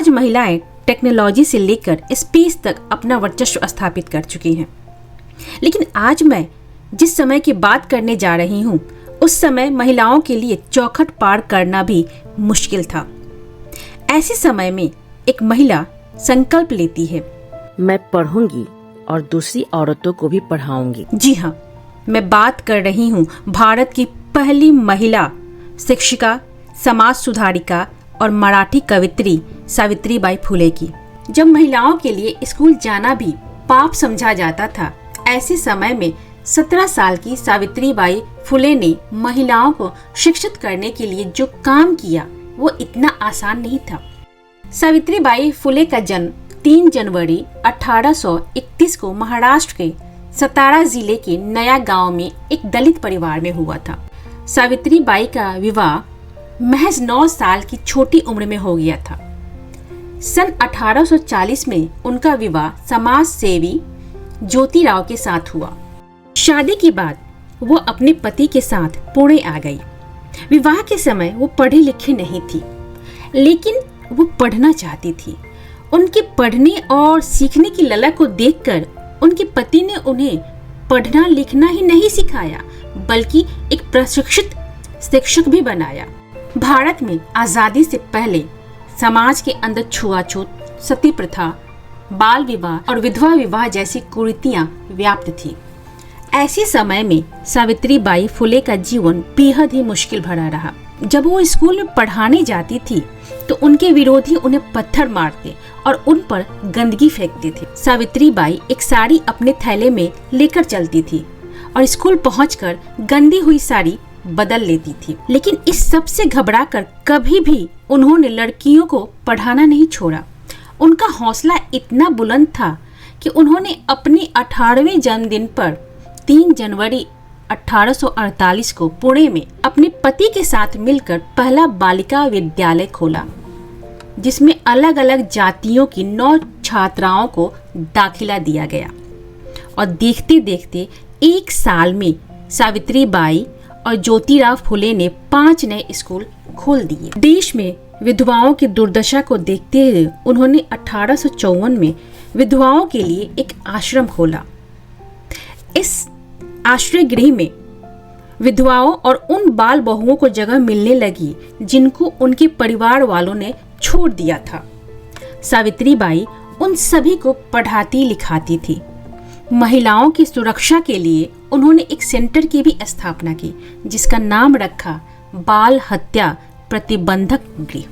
आज महिलाएं टेक्नोलॉजी से लेकर स्पेस तक अपना वर्चस्व स्थापित कर चुकी हैं। लेकिन आज मैं जिस समय की बात करने जा रही हूँ, उस समय महिलाओं के लिए चौखट पार करना भी मुश्किल था। ऐसे समय में एक महिला संकल्प लेती है, मैं पढ़ूंगी और दूसरी औरतों को भी पढ़ाऊंगी। जी हाँ, मैं बात कर रही हूँ भारत की पहली महिला शिक्षिका, समाज सुधारिका और मराठी कवित्री सावित्रीबाई फुले की। जब महिलाओं के लिए स्कूल जाना भी पाप समझा जाता था, ऐसे समय में 17 साल की सावित्रीबाई फुले ने महिलाओं को शिक्षित करने के लिए जो काम किया वो इतना आसान नहीं था। सावित्रीबाई फुले का जन्म 3 जनवरी 1831 को महाराष्ट्र के सतारा जिले के नया गांव में एक दलित परिवार में हुआ था। सावित्रीबाई का विवाह महज 9 साल की छोटी उम्र में हो गया था। सन 1840 में उनका विवाह समाज सेवी ज्योतिराव के साथ हुआ। शादी के बाद वो अपने पति के साथ पुणे आ गई। विवाह के समय वो पढ़ी लिखी नहीं थी, लेकिन वो पढ़ना चाहती थी। उनके पढ़ने और सीखने की ललक को देखकर उनके पति ने उन्हें पढ़ना लिखना ही नहीं सिखाया, बल्कि एक प्रशिक्षित शिक्षक भी बनाया। भारत में आजादी से पहले समाज के अंदर छुआछूत, सती प्रथा, बाल विवाह और विधवा विवाह जैसी कुरीतियां व्याप्त थी। ऐसे समय में सावित्रीबाई फुले का जीवन बेहद ही मुश्किल भरा रहा। जब वो स्कूल में पढ़ाने जाती थी तो उनके विरोधी उन्हें पत्थर मारते और उन पर गंदगी फेंकते थे। सावित्रीबाई एक साड़ी अपने थैले में लेकर चलती थी और स्कूल पहुंचकर गंदी हुई साड़ी बदल लेती थी। लेकिन इस सब से घबराकर कभी भी उन्होंने लड़कियों को पढ़ाना नहीं छोड़ा। उनका हौसला इतना बुलंद था कि उन्होंने अपने 18वें जन्मदिन पर 3 जनवरी 1848 को पुणे में अपने पति के साथ मिलकर पहला बालिका विद्यालय खोला, जिसमें अलग अलग जातियों की 9 छात्राओं को दाखिला दिया गया। और देखते देखते 1 साल में सावित्रीबाई और ज्योतिराव फुले ने 5 नए स्कूल खोल दिए। देश में विधवाओं की दुर्दशा को देखते हुए उन्होंने 1854 में विधवाओं के लिए एक आश्रम खोला। इस आश्रय गृह में विधवाओं और उन बाल बहुओं को जगह मिलने लगी जिनको उनके परिवार वालों ने छोड़ दिया था। सावित्रीबाई उन सभी को पढ़ाती लिखाती थी। महिलाओं की सुरक्षा के लिए उन्होंने एक सेंटर की भी स्थापना की, जिसका नाम रखा बाल हत्या प्रतिबंधक गृह।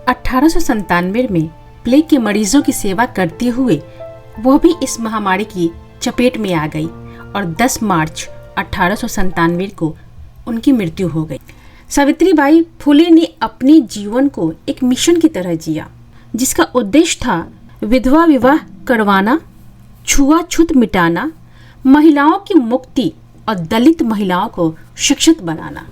1897 में प्लेग के मरीजों की सेवा करते हुए वह भी इस महामारी की चपेट में आ गई और 10 मार्च 1897 को उनकी मृत्यु हो गई। सावित्रीबाई फुले ने अपने जीवन को एक मिशन की तरह जिया, जिसका उद्देश्य था विधवा विवाह करवाना, छुआछूत मिटाना, महिलाओं की मुक्ति और दलित महिलाओं को शिक्षित बनाना।